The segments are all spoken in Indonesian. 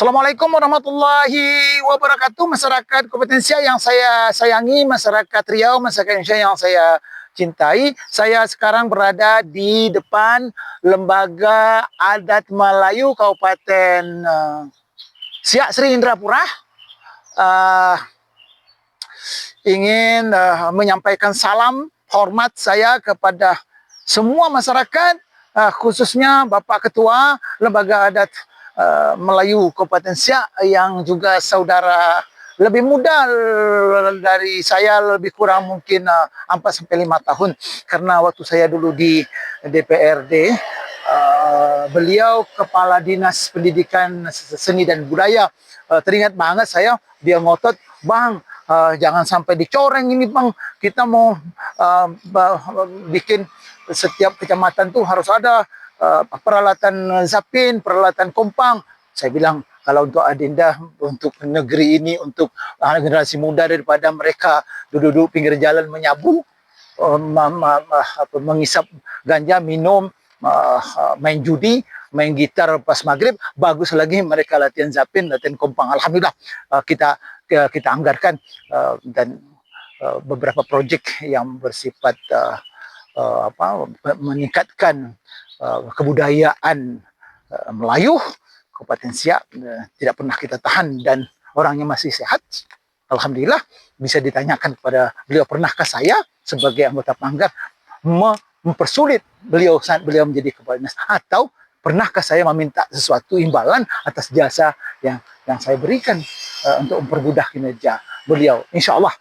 Assalamualaikum warahmatullahi wabarakatuh. Masyarakat kompetensia yang saya sayangi, masyarakat Riau, masyarakat Indonesia yang saya cintai. Saya sekarang berada di depan Lembaga Adat Melayu Kabupaten Siak Sri Indrapura. Ingin menyampaikan salam hormat saya kepada semua masyarakat, khususnya Bapak Ketua Lembaga Adat Melayu Kabupaten Siak yang juga saudara lebih muda dari saya, lebih kurang mungkin 4-5 tahun, karena waktu saya dulu di DPRD beliau Kepala Dinas Pendidikan Seni dan Budaya. Teringat banget saya, dia ngotot, "Bang, jangan sampai dicoreng ini Bang, kita mau bikin setiap kecamatan tuh harus ada peralatan zapin, peralatan kompang." Saya bilang, kalau untuk adinda, untuk negeri ini, untuk generasi muda, daripada mereka duduk-duduk pinggir jalan menyabu, mengisap ganja, minum, main judi, main gitar pas maghrib, bagus lagi mereka latihan zapin, latihan kompang. Alhamdulillah kita anggarkan dan beberapa proyek yang bersifat meningkatkan kebudayaan Melayu Kabupaten Siak tidak pernah kita tahan, dan orangnya masih sehat. Alhamdulillah. Bisa ditanyakan kepada beliau, pernahkah saya sebagai anggota Panggar mempersulit beliau saat beliau menjadi kepala dinas, atau pernahkah saya meminta sesuatu imbalan atas jasa yang saya berikan untuk mempermudah kinerja beliau? Insya Allah,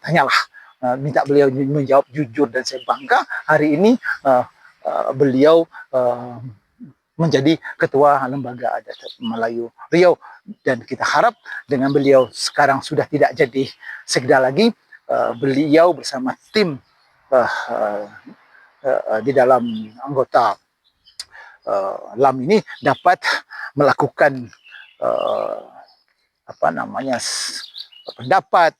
tanyalah, minta beliau menjawab jujur, dan saya bangga hari ini beliau menjadi Ketua Lembaga Adat Melayu Riau, dan kita harap dengan beliau sekarang sudah tidak jadi sekda lagi, beliau bersama tim di dalam anggota LAM ini dapat melakukan pendapat,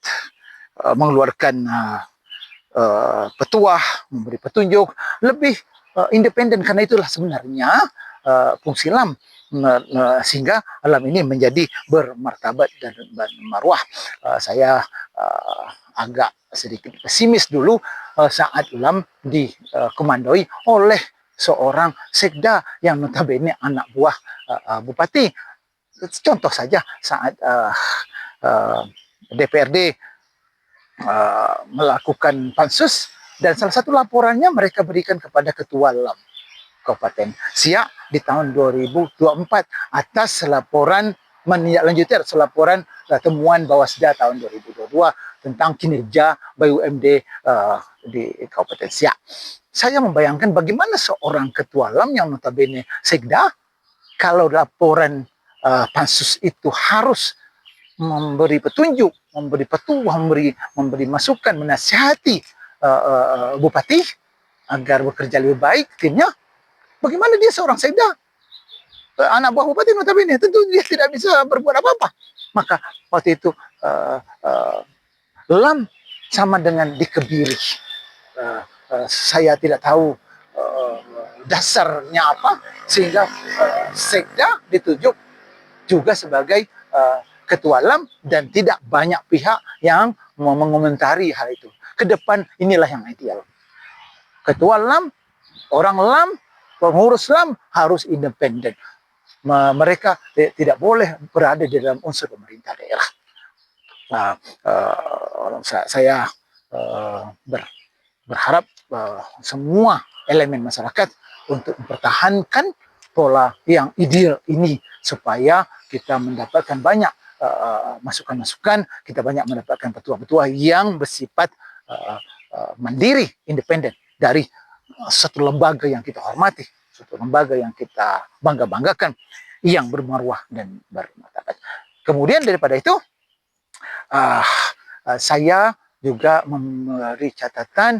mengeluarkan petuah, memberi petunjuk lebih independen, karena itulah sebenarnya fungsi LAM, sehingga LAM ini menjadi bermartabat dan marwah. Saya agak sedikit pesimis dulu saat LAM dikomandoi oleh seorang sekda yang notabene anak buah bupati. Contoh saja saat DPRD melakukan pansus, dan salah satu laporannya mereka berikan kepada Ketua LAM Kabupaten Siak di tahun 2024 atas laporan menindaklanjuti atas laporan temuan Bawasda tahun 2022 tentang kinerja BUMD di Kabupaten Siak. Saya membayangkan bagaimana seorang Ketua LAM yang notabene sekda, kalau laporan pansus itu harus memberi petunjuk, memberi petuah, memberi masukan, menasihati bupati agar bekerja lebih baik timnya. Bagaimana dia seorang sekda, anak buah bupati notabene, tentu dia tidak bisa berbuat apa-apa. Maka waktu itu LAM sama dengan dikebiri. Saya tidak tahu dasarnya apa, sehingga sekda ditunjuk juga sebagai Ketua LAM, dan tidak banyak pihak yang mengomentari hal itu. Ke depan inilah yang ideal. Ketua LAM, orang LAM, pengurus LAM harus independen. Mereka tidak boleh berada di dalam unsur pemerintah daerah. Saya berharap semua elemen masyarakat untuk mempertahankan pola yang ideal ini, supaya kita mendapatkan banyak masukan-masukan, kita banyak mendapatkan petua-petua yang bersifat mandiri, independen dari satu lembaga yang kita hormati, satu lembaga yang kita bangga-banggakan, yang bermarwah dan bermartabat. Kemudian daripada itu, saya juga memberi catatan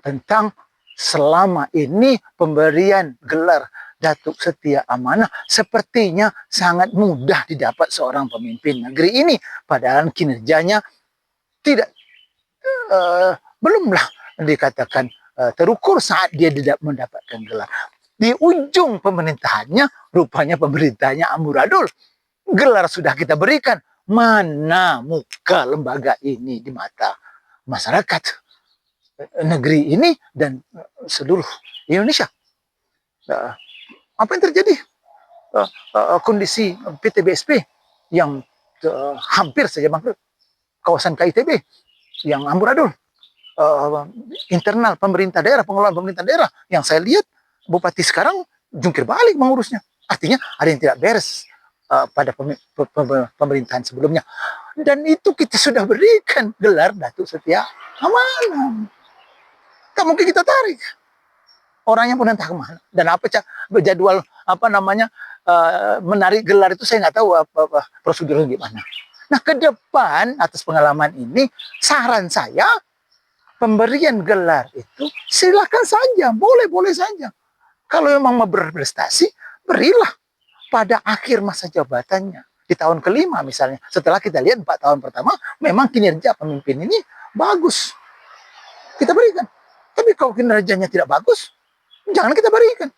tentang selama ini pemberian gelar Datuk Setia Amanah sepertinya sangat mudah didapat seorang pemimpin negeri ini, padahal kinerjanya tidak belumlah dikatakan terukur saat dia tidak mendapatkan gelar. Di ujung pemerintahannya, rupanya pemerintahnya amburadul. gelar sudah kita berikan, mana muka lembaga ini di mata masyarakat negeri ini dan seluruh Indonesia? Apa yang terjadi? Kondisi PT BSP yang hampir saja bangkrut, kawasan KITB yang amburadul, internal pemerintah daerah, pengelolaan pemerintah daerah yang saya lihat bupati sekarang jungkir balik mengurusnya. Artinya ada yang tidak beres pada pemerintahan sebelumnya. Dan itu kita sudah berikan gelar Datuk Setia Amanah. Tak mungkin kita tarik. Orangnya pun entah kemana. Dan apa jadwal menarik gelar itu saya nggak tahu apa prosedurnya gimana. Nah, ke depan atas pengalaman ini, saran saya pemberian gelar itu silakan saja, boleh-boleh saja. Kalau memang mau berprestasi, berilah pada akhir masa jabatannya. Di tahun kelima misalnya, setelah kita lihat 4 tahun pertama, memang kinerja pemimpin ini bagus. Kita berikan. Tapi kalau kinerjanya tidak bagus, jangan kita berikan.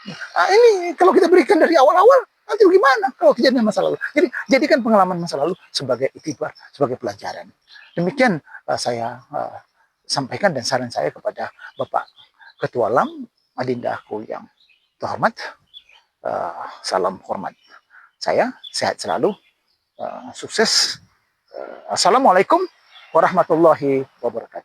Nah, ini kalau kita berikan dari awal-awal, nanti bagaimana kalau kejadian masa lalu? Jadi jadikan pengalaman masa lalu sebagai iktibar, sebagai pelajaran. Demikian saya sampaikan dan saran saya kepada Bapak Ketua LAM, Adinda aku yang terhormat. Salam hormat. Saya sehat selalu, sukses. Assalamualaikum warahmatullahi wabarakatuh.